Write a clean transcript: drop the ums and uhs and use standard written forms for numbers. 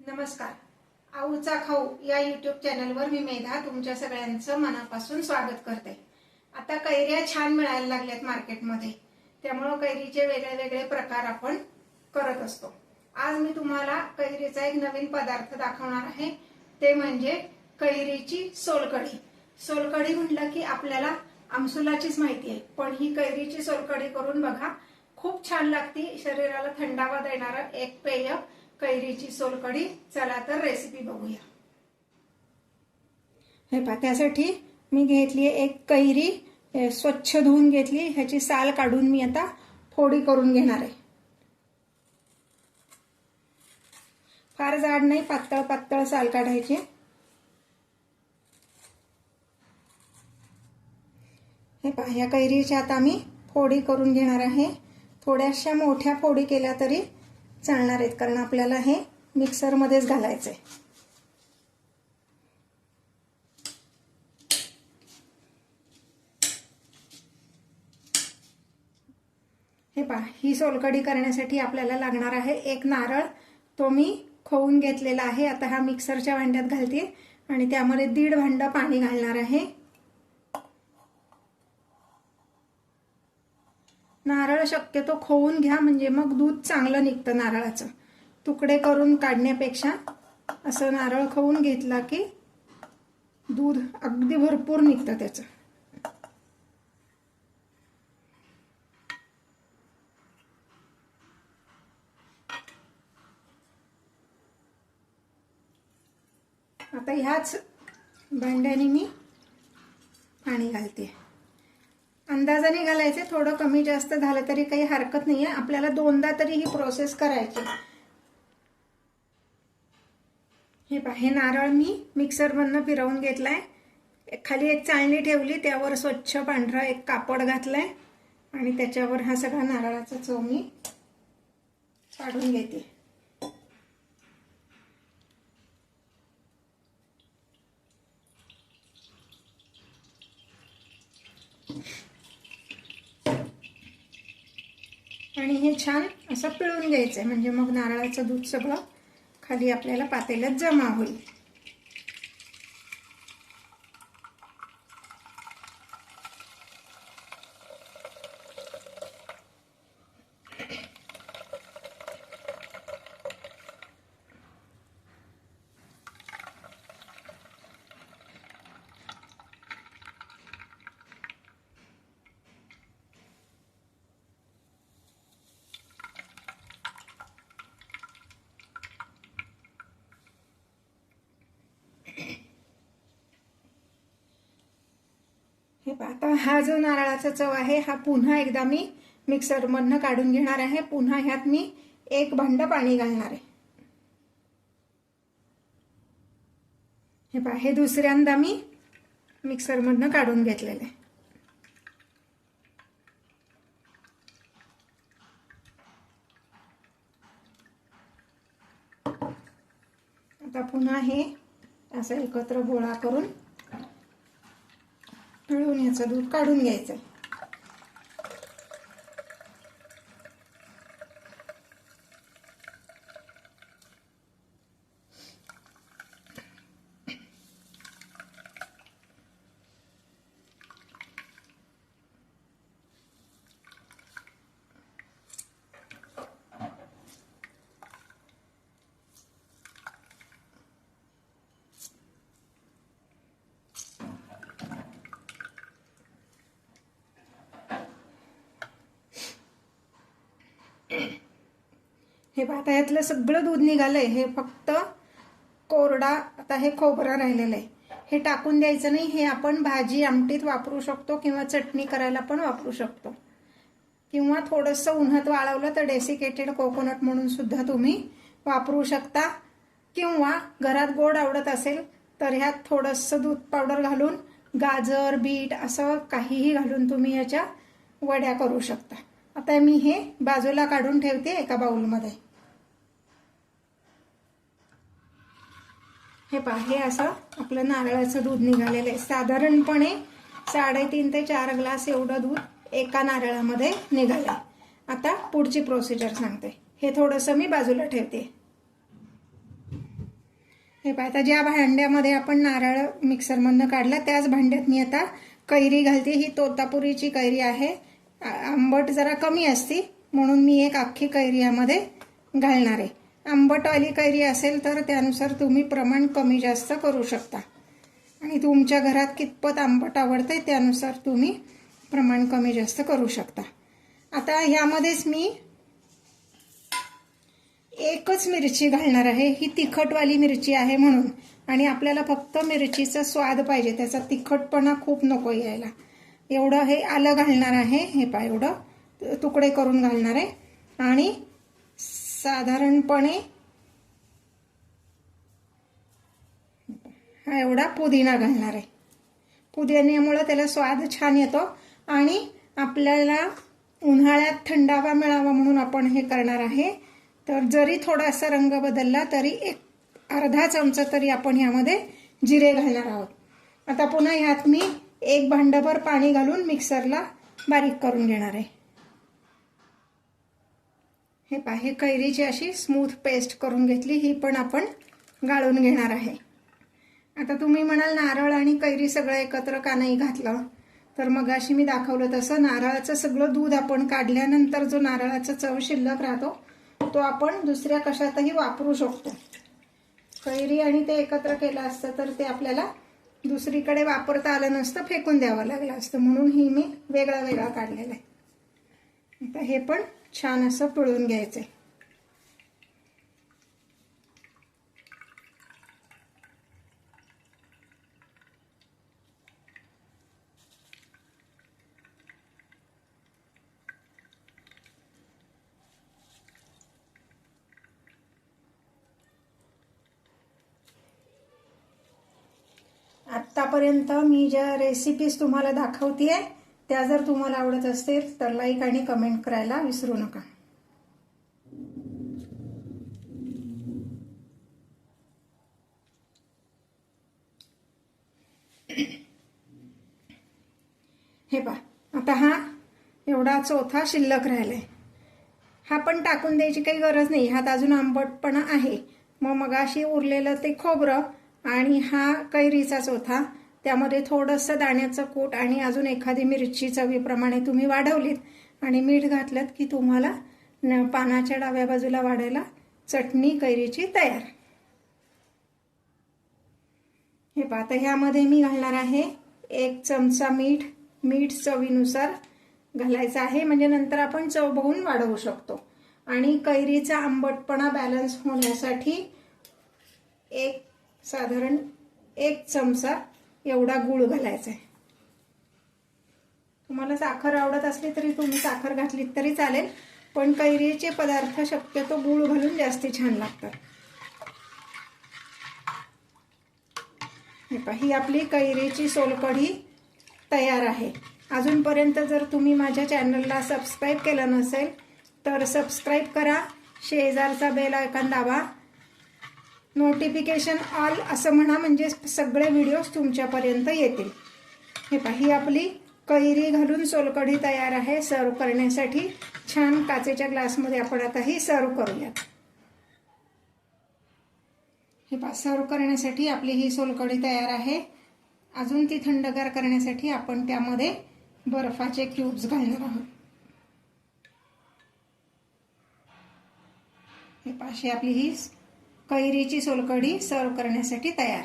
नमस्कार. आऊचा खाऊ या यूट्यूब चॅनलवर मी मेधा तुमच्या सगळ्यांचं मनापासून स्वागत करते. आता कैऱ्या छान मिळायला लागल्यात मार्केटमध्ये, त्यामुळे कैरीचे वेगळे वेगळे प्रकार आपण करत असतो. आज मी तुम्हाला कैरीचा एक नवीन पदार्थ दाखवणार आहे, ते म्हणजे कैरीची सोलकढी. सोलकढी म्हटलं की आपल्याला आमसुलाचीच माहिती आहे, पण ही कैरीची सोलकढी करून बघा, खूप छान लागते. शरीराला थंडावा देणारं एक पेय कैरीची सोलकढी. चला तर रेसिपी बघूया. हे पहा, त्यासाठी मी घेतली एक कैरी, स्वच्छ धुवून घेतली. ह्याची साल काढून मी आता फोडी करून घेणार आहे. फार जाड नाही, पातळ पातळ साल काढायची. हे पहा, या कैरीच्या आता मी फोडी करून घेणार आहे. थोड्याशा मोठ्या फोडी केल्या तरी चालणार आहेत, कारण आपल्याला हे मिक्सर मध्येच घालायचंय. हे पहा, ही सोलकढी करण्यासाठी आपल्याला लागणार आहे एक नारळ. तो मी खवून घेतलेला आहे. आता हा मिक्सरच्या भांड्यात घालते आणि त्यामध्ये 1.5 भांड पाणी घालणार आहे. नारळ शक्यतो खवून घ्या, म्हणजे मग दूध चांगलं निघतं. नारळाचं तुकडे करून काढण्यापेक्षा असं नारळ खवून घेतला की दूध अगदी भरपूर निघतं त्याचं. आता ह्याच भांड्याने मी पाणी घालते. अंदाजाने घालायचे, थोडं कमी जास्त झालं तरी काही हरकत नाहीये. आपल्याला 2दा तरी ही प्रोसेस करायची. हे पहा, हे नारळ मी मिक्सरमधनं फिरवून घेतलाय. खाली एक चाळणी ठेवली, त्यावर स्वच्छ पांढरा एक कापड घातलाय आणि त्याच्यावर हा सगळा नारळाचा चव मी काढून घेते. आणि हे छान असं पिळून घ्यायचंय, म्हणजे मग नारळाचं दूध सगळं खाली आपल्याला पातेल्यात जमा होईल. हे पहा, आता हा जो नारळाचा चव आहे हा पुन्हा एकदा मी मिक्सरमधनं काढून घेणार आहे. पुन्हा ह्यात मी 1 भांड पाणी घालणार आहे. हे पहा, हे दुसऱ्यांदा मी मिक्सरमधनं काढून घेतलेलं आहे. आता पुन्हा हे असं एकत्र गोळा करून पिळून याचं दूध काढून घ्यायचं. हे पाहता, यातलं सगळं दूध निघालंय. हे फक्त कोरडा आता हे खोबरं राहिलेलं आहे. हे टाकून द्यायचं नाही. हे आपण भाजी आमटीत वापरू शकतो किंवा चटणी करायला पण वापरू शकतो, किंवा थोडंसं उन्हात वाळवलं तर डेसिकेटेड कोकोनट म्हणून सुद्धा तुम्ही वापरू शकता. किंवा घरात गोड आवडत असेल तर ह्यात थोडंसं दूध पावडर घालून गाजर बीट असं काहीही घालून तुम्ही ह्याच्या वड्या करू शकता. आता मी हे बाजूला काढून ठेवते एका बाउलमध्ये. हे पहा, हे असं आपलं नारळाचं दूध निघालेलं आहे. साधारणपणे 3.5 ते 4 ग्लास एवढं दूध एका नारळामध्ये निघालंय. आता पुढची प्रोसिजर सांगते. हे थोडंसं मी बाजूला ठेवते. हे पहा, आता ज्या भांड्यामध्ये आपण नारळ मिक्सरमधनं काढला त्याच भांड्यात मी आता कैरी घालते. ही तोतापुरीची कैरी आहे. आंबट जरा कमी असते म्हणून मी एक अख्खी कैरी यामध्ये घालणार आहे. आंबटवाली कैरी असेल तर त्यानुसार तुम्ही प्रमाण कमी जास्त करू शकता आणि तुमच्या घरात कितपत आंबट आवडते त्यानुसार तुम्ही प्रमाण कमी जास्त करू शकता. आता ह्यामध्येच मी एकच मिरची घालणार आहे. ही तिखटवाली मिरची आहे म्हणून, आणि आपल्याला फक्त मिरचीचा स्वाद पाहिजे, त्याचा तिखटपणा खूप नको यायला. एवढं हे आलं घालणार आहे. हे पहा, एवढं तुकडे करून घालणार आहे. आणि साधारणपणे हा एवढा पुदिना घालणार आहे. पुदिन्यामुळे त्याला स्वाद छान येतो आणि आपल्याला उन्हाळ्यात थंडावा मिळावा म्हणून आपण हे करणार आहे. तर जरी थोडासा रंग बदलला तरी एक अर्धा चमचा तरी आपण यामध्ये जिरे घालणार आहोत. आता पुन्हा ह्यात मी एक भांडभर पाणी घालून मिक्सरला बारीक करून घेणार आहे. हे पहा, हे कैरीची अशी स्मूथ पेस्ट करून घेतली. ही पण आपण गाळून घेणार आहे. आता तुम्ही म्हणाल नारळ आणि कैरी सगळं एकत्र का नाही घातलं, तर मग अशी मी दाखवलं तसं नारळाचं सगळं दूध आपण काढल्यानंतर जो नारळाचा चव शिल्लक राहतो तो आपण दुसऱ्या कशातही वापरू शकतो. कैरी आणि ते एकत्र केलं असतं तर ते आपल्याला दुसरीकडे वापरता आलं नसतं, फेकून द्यावं लागलं असतं, म्हणून ही मी वेगळा वेगळा काढलेला आहे. आता हे पण छान असं पिळून घ्यायचंय. आत्तापर्यंत मी ज्या रेसिपीज तुम्हाला दाखवतेय त्या जर तुम्हाला आवडत असतील तर लाईक आणि कमेंट करायला विसरू नका. हे पहा, आता हा एवढा चौथा शिल्लक राहिलाय. हा पण टाकून द्यायची काही गरज नाही, ह्यात अजून आंबटपणा आहे. मग अशी उरलेलं ते खोबरं आणि हा कैरीचा चौथा, त्यामध्ये थोडंसं दाण्याचं कूट आणि अजून एखादी मिरची चवीप्रमाणे तुम्ही वाढवलीत आणि मीठ घातलं की तुम्हाला पानाच्या डाव्या बाजूला वाढायला चटणी कैरीची तयार. हे पहा, आता ह्यामध्ये मी घालणार आहे 1 चमचा मीठ. मीठ चवीनुसार घालायचं आहे, म्हणजे नंतर आपण चव बघून वाढवू शकतो. आणि कैरीचा आंबटपणा बॅलन्स होण्यासाठी साधारण 1 चमचा एवढा गूळ घालायचा आहे. तुम्हाला साखर आवडत असली तरी तुम्ही साखर घातली तरी चालेल, पण कैरीचे पदार्थ शक्यतो गूळ घालून जास्ती छान लागतात. हे पहा, ही आपली कैरीची सोलकढी तयार आहे. अजूनपर्यंत जर तुम्ही माझ्या चॅनलला सबस्क्राईब केलं नसेल तर सबस्क्राईब करा, शेजारचा बेल आयकॉन दाबा, नोटिफिकेशन ऑल असं म्हणा, म्हणजे सगळे व्हिडिओज तुमच्यापर्यंत येतील. हे पहा, ही आपली कैरी घालून सोलकढी तयार आहे. सर्व करण्यासाठी छान काचेच्या ग्लासमध्ये आपण आता ही सर्व करूयात. हे पहा, सर्व करण्यासाठी आपली ही सोलकढी तयार आहे. अजून ती थंडगार करण्यासाठी आपण त्यामध्ये बर्फाचे क्यूब्स घालणार आहोत. हे पहा, अशी आपली ही कैरीची सोलकढी सर्व करण्यासाठी तयार.